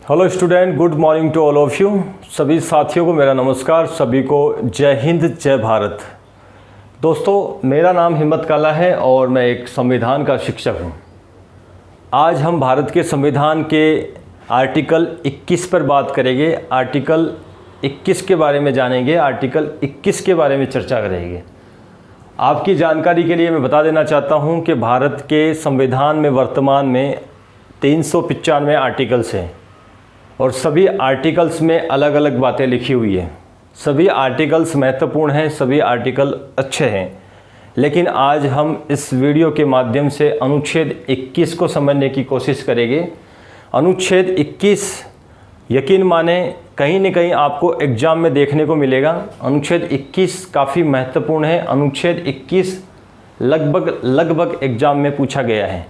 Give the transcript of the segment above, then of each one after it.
Hello student, good morning to all of you. सभी साथियों को मेरा नमस्कार, सभी को जय हिंद जय भारत। दोस्तों, मेरा नाम हिम्मत काला है और मैं एक संविधान का शिक्षक हूं। आज हम भारत के संविधान के आर्टिकल 21 पर बात करेंगे। आर्टिकल 21 के बारे में जानेंगे, आर्टिकल 21 के बारे में चर्चा करेंगे। आपकी जानकारी के लिए मैं बता देना चाहता हूं कि भारत के संविधान में वर्तमान में 395 आर्टिकल्स हैं और सभी आर्टिकल्स में अलग अलग बातें लिखी हुई है। सभी आर्टिकल्स महत्वपूर्ण हैं, सभी आर्टिकल अच्छे हैं, लेकिन आज हम इस वीडियो के माध्यम से अनुच्छेद 21 को समझने की कोशिश करेंगे। अनुच्छेद 21 यकीन माने कहीं न कहीं आपको एग्ज़ाम में देखने को मिलेगा। अनुच्छेद 21 काफ़ी महत्वपूर्ण है। अनुच्छेद 21 लगभग एग्ज़ाम में पूछा गया है।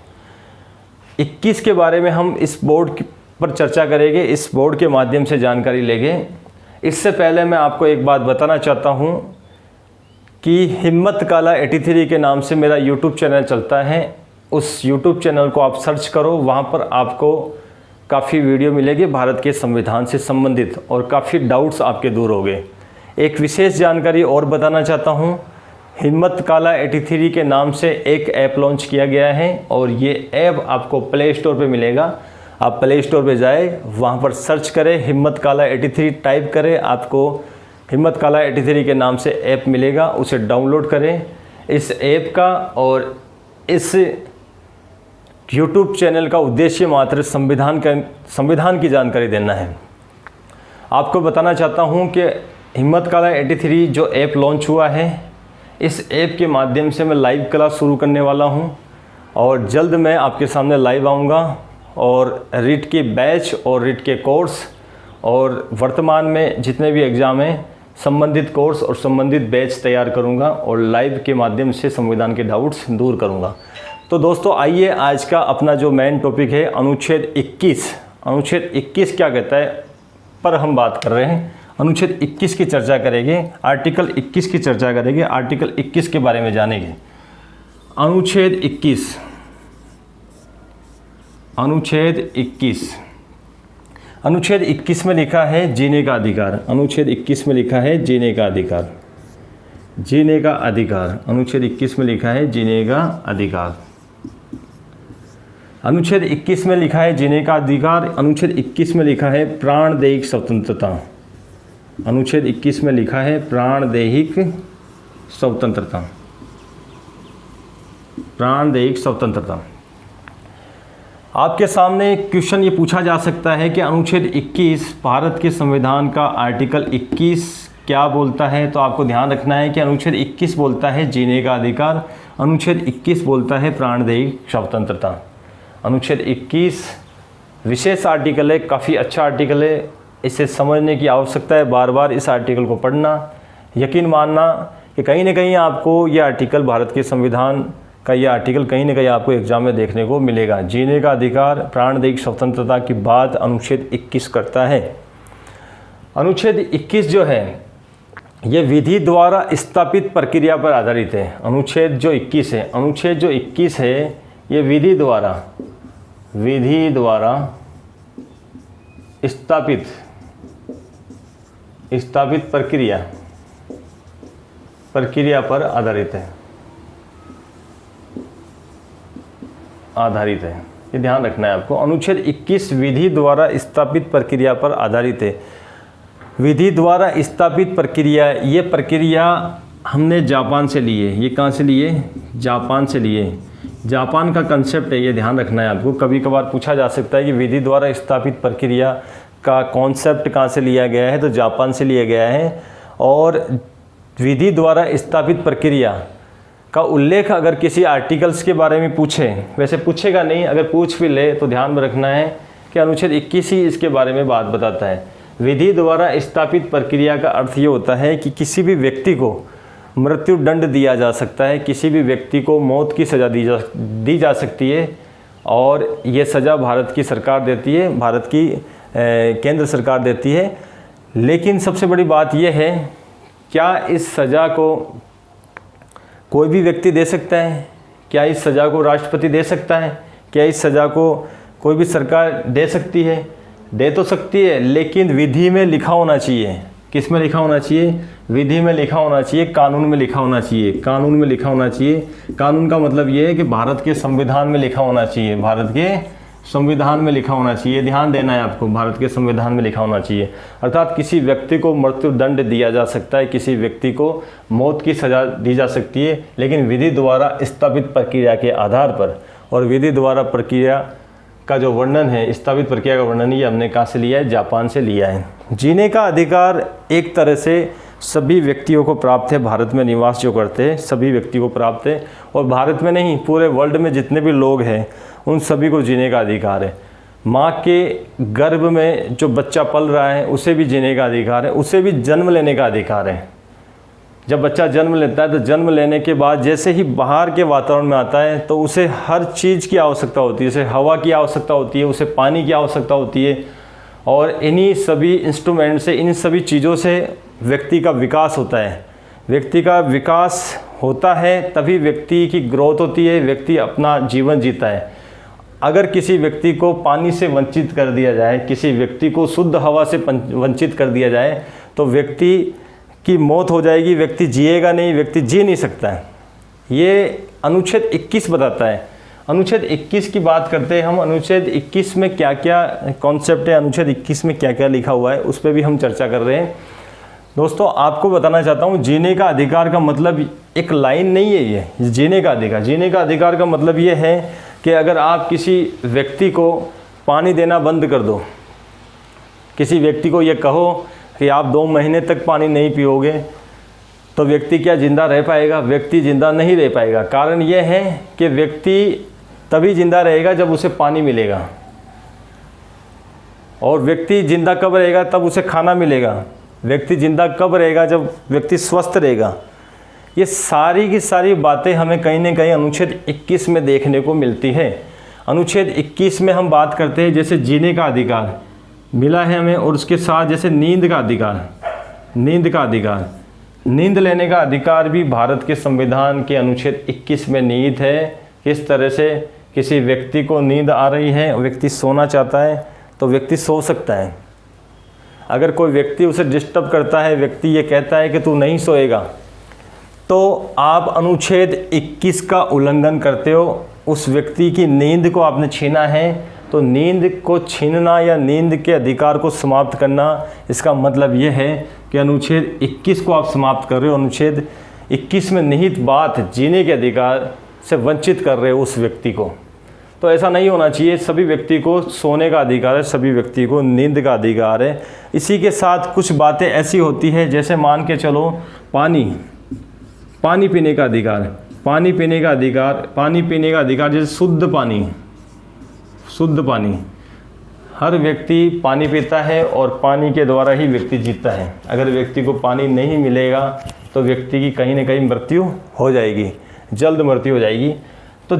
21 के बारे में हम इस बोर्ड पर चर्चा करेंगे, इस बोर्ड के माध्यम से जानकारी लेंगे। इससे पहले मैं आपको एक बात बताना चाहता हूं कि हिम्मत काला 83 के नाम से मेरा यूट्यूब चैनल चलता है। उस यूट्यूब चैनल को आप सर्च करो, वहां पर आपको काफ़ी वीडियो मिलेगी भारत के संविधान से संबंधित और काफ़ी डाउट्स आपके दूर हो गए। एक विशेष जानकारी और बताना चाहता हूँ, हिम्मत काला 83 के नाम से एक ऐप लॉन्च किया गया है और ये ऐप आपको प्ले स्टोर पर मिलेगा। आप प्ले स्टोर पे जाए, वहाँ पर सर्च करें, हिम्मत काला 83 टाइप करें, आपको हिम्मत काला 83 के नाम से ऐप मिलेगा। उसे डाउनलोड करें। इस ऐप का और इस यूट्यूब चैनल का उद्देश्य मात्र संविधान की जानकारी देना है। आपको बताना चाहता हूँ कि हिम्मत काला 83 जो ऐप लॉन्च हुआ है, इस ऐप के माध्यम से मैं लाइव क्लास शुरू करने वाला हूँ और जल्द मैं आपके सामने लाइव आऊँगा और रीट की बैच और रीट के कोर्स और वर्तमान में जितने भी एग्ज़ाम हैं संबंधित कोर्स और संबंधित बैच तैयार करूंगा और लाइव के माध्यम से संविधान के डाउट्स दूर करूंगा। तो दोस्तों, आइए आज का अपना जो मेन टॉपिक है अनुच्छेद 21। अनुच्छेद 21 क्या कहता है पर हम बात कर रहे हैं। अनुच्छेद 21 की चर्चा करेंगे, आर्टिकल 21 की चर्चा करेंगे, आर्टिकल 21 के बारे में जानेंगे। अनुच्छेद 21, अनुच्छेद 21, अनुच्छेद 21 में लिखा है जीने का अधिकार। अनुच्छेद 21 में लिखा है जीने का अधिकार, जीने का अधिकार। अनुच्छेद 21 में लिखा है जीने का अधिकार। अनुच्छेद 21 में लिखा है जीने का अधिकार। अनुच्छेद 21 में लिखा है प्राणदैहिक स्वतंत्रता। अनुच्छेद 21 में लिखा है प्राणदैहिक स्वतंत्रता, प्राणदैहिक स्वतंत्रता। आपके सामने क्वेश्चन ये पूछा जा सकता है कि अनुच्छेद 21 भारत के संविधान का आर्टिकल 21 क्या बोलता है। तो आपको ध्यान रखना है कि अनुच्छेद 21 बोलता है जीने का अधिकार, अनुच्छेद 21 बोलता है प्राणदैहिक स्वतंत्रता। अनुच्छेद 21 विशेष आर्टिकल है, काफ़ी अच्छा आर्टिकल है। इसे समझने की आवश्यकता है, बार बार इस आर्टिकल को पढ़ना। यकीन मानना कि कहीं ना कहीं आपको ये आर्टिकल, भारत के संविधान का ये आर्टिकल कहीं ना कहीं आपको एग्जाम में देखने को मिलेगा। जीने का अधिकार, प्राणदैहिक स्वतंत्रता की बात अनुच्छेद 21 करता है। अनुच्छेद 21 जो है ये विधि द्वारा स्थापित प्रक्रिया पर आधारित है। अनुच्छेद जो 21 है, अनुच्छेद जो 21 है ये विधि द्वारा स्थापित प्रक्रिया पर आधारित है। ये ध्यान रखना है आपको। अनुच्छेद 21 विधि द्वारा स्थापित प्रक्रिया पर आधारित है। विधि द्वारा स्थापित प्रक्रिया, ये प्रक्रिया हमने जापान से ली है। ये कहाँ से लिए? जापान से लिए। जापान का कंसेप्ट है, ये ध्यान रखना है आपको। कभी कभार पूछा जा सकता है कि विधि द्वारा स्थापित प्रक्रिया का कॉन्सेप्ट कहाँ से लिया गया है, तो जापान से लिया गया है। और विधि द्वारा स्थापित प्रक्रिया का उल्लेख अगर किसी आर्टिकल्स के बारे में पूछे, वैसे पूछेगा नहीं, अगर पूछ भी ले तो ध्यान में रखना है कि अनुच्छेद 21 ही इसके बारे में बात बताता है। विधि द्वारा स्थापित प्रक्रिया का अर्थ ये होता है कि किसी भी व्यक्ति को मृत्यु दंड दिया जा सकता है, किसी भी व्यक्ति को मौत की सज़ा दी जा सकती है और ये सज़ा भारत की सरकार देती है, भारत की केंद्र सरकार देती है। लेकिन सबसे बड़ी बात यह है, क्या इस सज़ा को कोई भी व्यक्ति दे सकता है? क्या इस सज़ा को राष्ट्रपति दे सकता है? क्या इस सज़ा को कोई भी सरकार दे सकती है? दे तो सकती है, लेकिन विधि में लिखा होना चाहिए। किस में लिखा होना चाहिए? विधि में लिखा होना चाहिए, कानून में लिखा होना चाहिए। कानून में लिखा होना चाहिए। कानून का मतलब ये है कि भारत के संविधान में लिखा होना चाहिए। भारत के संविधान में लिखा होना चाहिए। ध्यान देना है आपको, भारत के संविधान में लिखा होना चाहिए। अर्थात किसी व्यक्ति को मृत्युदंड दिया जा सकता है, किसी व्यक्ति को मौत की सज़ा दी जा सकती है, लेकिन विधि द्वारा स्थापित प्रक्रिया के आधार पर। और विधि द्वारा प्रक्रिया का जो वर्णन है, स्थापित प्रक्रिया का वर्णन, ये हमने कहाँ से लिया है? जापान से लिया है। जीने का अधिकार एक तरह से सभी व्यक्तियों को प्राप्त है। भारत में निवास जो करते हैं सभी व्यक्तियों को प्राप्त है, और भारत में नहीं, पूरे वर्ल्ड में जितने भी लोग हैं उन सभी को जीने का अधिकार है। माँ के गर्भ में जो बच्चा पल रहा है उसे भी जीने का अधिकार है, उसे भी जन्म लेने का अधिकार है। जब बच्चा जन्म लेता है तो जन्म लेने के बाद जैसे ही बाहर के वातावरण में आता है तो उसे हर चीज़ की आवश्यकता होती है। उसे हवा की आवश्यकता होती है, उसे पानी की आवश्यकता होती है, और इन्हीं सभी इंस्ट्रूमेंट से, इन सभी चीज़ों से व्यक्ति का विकास होता है। व्यक्ति का विकास होता है तभी व्यक्ति की ग्रोथ होती है, व्यक्ति अपना जीवन जीता है। अगर किसी व्यक्ति को पानी से वंचित कर दिया जाए, किसी व्यक्ति को शुद्ध हवा से वंचित कर दिया जाए तो व्यक्ति की मौत हो जाएगी, व्यक्ति जिएगा नहीं, व्यक्ति जी नहीं सकता है। ये अनुच्छेद 21 बताता है। अनुच्छेद 21 की बात करते हैं हम। अनुच्छेद 21 में क्या क्या कॉन्सेप्ट है, अनुच्छेद 21 में क्या क्या लिखा हुआ है, उस पर भी हम चर्चा कर रहे हैं। दोस्तों, आपको बताना चाहता हूँ, जीने का अधिकार का मतलब एक लाइन नहीं है ये जीने का अधिकार। जीने का अधिकार का मतलब ये है कि अगर आप किसी व्यक्ति को पानी देना बंद कर दो, किसी व्यक्ति को ये कहो कि आप 2 महीने तक पानी नहीं पियोगे, तो व्यक्ति क्या जिंदा रह पाएगा? व्यक्ति जिंदा नहीं रह पाएगा। कारण यह है कि व्यक्ति तभी जिंदा रहेगा जब उसे पानी मिलेगा, और व्यक्ति जिंदा कब रहेगा? तब उसे खाना मिलेगा। व्यक्ति जिंदा कब रहेगा? जब व्यक्ति स्वस्थ रहेगा। ये सारी की सारी बातें हमें कहीं ना कहीं अनुच्छेद 21 में देखने को मिलती है। अनुच्छेद 21 में हम बात करते हैं जैसे जीने का अधिकार मिला है हमें, और उसके साथ जैसे नींद का अधिकार, नींद का अधिकार, नींद लेने का अधिकार भी भारत के संविधान के अनुच्छेद 21 में निहित है। किस तरह से किसी व्यक्ति को नींद आ रही है, व्यक्ति सोना चाहता है तो व्यक्ति सो सकता है। अगर कोई व्यक्ति उसे डिस्टर्ब करता है, व्यक्ति ये कहता है कि तू नहीं सोएगा, तो आप अनुच्छेद 21 का उल्लंघन करते हो। उस व्यक्ति की नींद को आपने छीना है, तो नींद को छीनना या नींद के अधिकार को समाप्त करना, इसका मतलब यह है कि अनुच्छेद 21 को आप समाप्त कर रहे हो। अनुच्छेद 21 में निहित बात जीने के अधिकार से वंचित कर रहे हो उस व्यक्ति को। तो ऐसा नहीं होना चाहिए। सभी व्यक्ति को सोने का अधिकार है, सभी व्यक्ति को नींद का अधिकार है। इसी के साथ कुछ बातें ऐसी होती है, जैसे मान के चलो पानी पीने का अधिकार, पानी पीने का अधिकार, पानी पीने का अधिकार, जैसे शुद्ध पानी, शुद्ध पानी। हर व्यक्ति पानी पीता है और पानी के द्वारा ही व्यक्ति जीता है। अगर व्यक्ति को पानी नहीं मिलेगा तो व्यक्ति की कहीं ना कहीं मृत्यु हो जाएगी, जल्द मृत्यु हो जाएगी। तो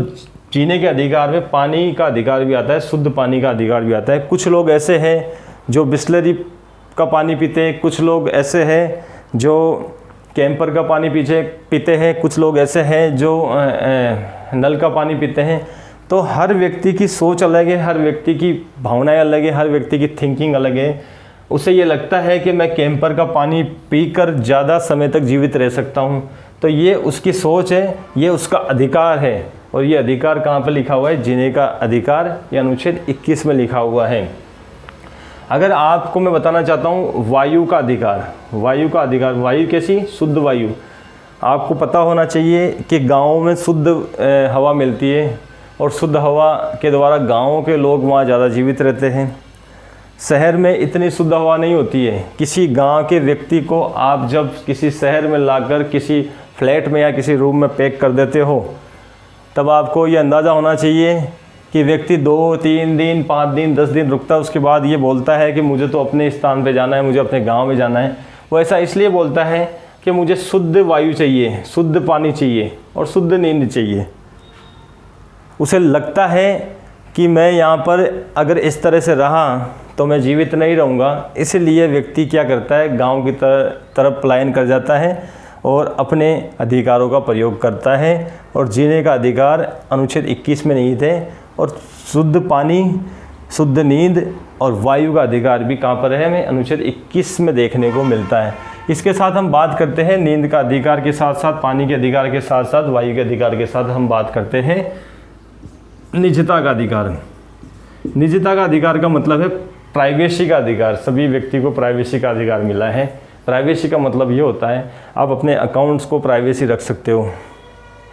जीने के अधिकार में पानी का अधिकार भी आता है, शुद्ध पानी का अधिकार भी आता है। कुछ लोग ऐसे हैं जो बिस्लरी का पानी पीते हैं, कुछ लोग ऐसे हैं जो कैंपर का पानी पीते हैं, कुछ लोग ऐसे हैं जो नल का पानी पीते हैं। तो हर व्यक्ति की सोच अलग है, हर व्यक्ति की भावनाएं अलग है, हर व्यक्ति की थिंकिंग अलग है। उसे ये लगता है कि मैं कैंपर का पानी पीकर ज़्यादा समय तक जीवित रह सकता हूँ, तो ये उसकी सोच है, ये उसका अधिकार है। और ये अधिकार कहाँ पर लिखा हुआ है? जीने का अधिकार, ये अनुच्छेद 21 में लिखा हुआ है। अगर आपको मैं बताना चाहता हूँ वायु का अधिकार, वायु का अधिकार, वायु कैसी? शुद्ध वायु। आपको पता होना चाहिए कि गाँव में शुद्ध हवा मिलती है, और शुद्ध हवा के द्वारा गाँवों के लोग वहाँ ज़्यादा जीवित रहते हैं। शहर में इतनी शुद्ध हवा नहीं होती है। किसी गांव के व्यक्ति को आप जब किसी शहर में लाकर किसी फ्लैट में या किसी रूम में पैक कर देते हो, तब आपको ये अंदाज़ा होना चाहिए कि व्यक्ति 2, 3 दिन, 5 दिन, 10 दिन रुकता है, उसके बाद ये बोलता है कि मुझे तो अपने स्थान पे जाना है, मुझे अपने गांव में जाना है। वो ऐसा इसलिए बोलता है कि मुझे शुद्ध वायु चाहिए, शुद्ध पानी चाहिए और शुद्ध नींद चाहिए। उसे लगता है कि मैं यहाँ पर अगर इस तरह से रहा तो मैं जीवित नहीं रहूँगा, इसलिए व्यक्ति क्या करता है? गांव की तरफ पलायन कर जाता है और अपने अधिकारों का प्रयोग करता है। और जीने का अधिकार अनुच्छेद 21 में निहित है, और शुद्ध पानी, शुद्ध नींद और वायु का अधिकार भी कहाँ पर है, हमें अनुच्छेद 21 में देखने को मिलता है। इसके साथ हम बात करते हैं नींद का अधिकार के साथ साथ, पानी के अधिकार के साथ साथ, वायु के अधिकार के साथ हम बात करते हैं निजता का अधिकार। निजता का अधिकार का मतलब है प्राइवेसी का अधिकार। सभी व्यक्ति को प्राइवेसी का अधिकार मिला है। प्राइवेसी का मतलब ये होता है आप अपने अकाउंट्स को प्राइवेसी रख सकते हो,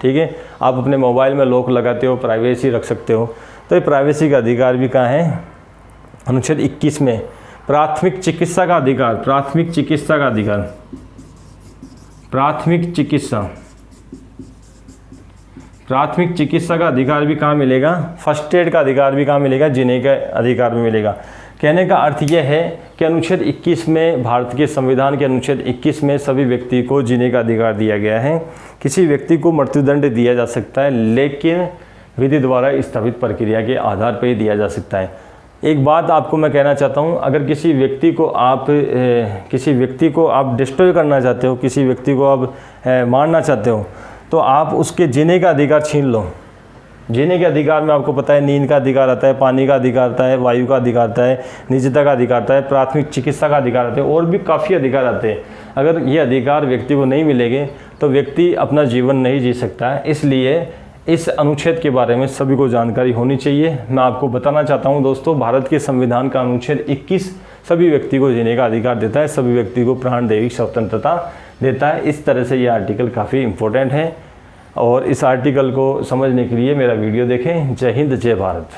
ठीक है। आप अपने मोबाइल में लॉक लगाते हो, प्राइवेसी रख सकते हो। तो ये प्राइवेसी का अधिकार भी कहाँ है, अनुच्छेद 21 में। प्राथमिक चिकित्सा का अधिकार, प्राथमिक चिकित्सा का अधिकार, प्राथमिक चिकित्सा का अधिकार भी कहाँ मिलेगा, फर्स्ट एड का अधिकार भी कहाँ मिलेगा, जीने का अधिकार भी मिलेगा। कहने का अर्थ यह है कि अनुच्छेद 21 में, भारत के संविधान के अनुच्छेद 21 में सभी व्यक्ति को जीने का अधिकार दिया गया है। किसी व्यक्ति को मृत्युदंड दिया जा सकता है, लेकिन विधि द्वारा स्थगित प्रक्रिया के आधार पर ही दिया जा सकता है। एक बात आपको मैं कहना चाहता हूँ, अगर किसी व्यक्ति को आप डिस्ट्रॉय करना चाहते हो, किसी व्यक्ति को आप मारना चाहते हो, तो आप उसके जीने का अधिकार छीन लो। जीने के अधिकार में आपको पता है नींद का अधिकार आता है, पानी का अधिकार आता है, वायु का अधिकार आता है, निजता का अधिकार आता है, प्राथमिक चिकित्सा का अधिकार आता है, और भी काफ़ी अधिकार आते हैं। अगर ये अधिकार व्यक्ति को नहीं मिलेंगे तो व्यक्ति अपना जीवन नहीं जी सकता है। इसलिए इस अनुच्छेद के बारे में सभी को जानकारी होनी चाहिए। मैं आपको बताना चाहता हूं दोस्तों, भारत के संविधान का अनुच्छेद 21 सभी व्यक्ति को जीने का अधिकार देता है, सभी व्यक्ति को प्राण दैविक स्वतंत्रता देता है। इस तरह से ये आर्टिकल काफ़ी इम्पोर्टेंट है और इस आर्टिकल को समझने के लिए मेरा वीडियो देखें। जय हिंद, जय भारत।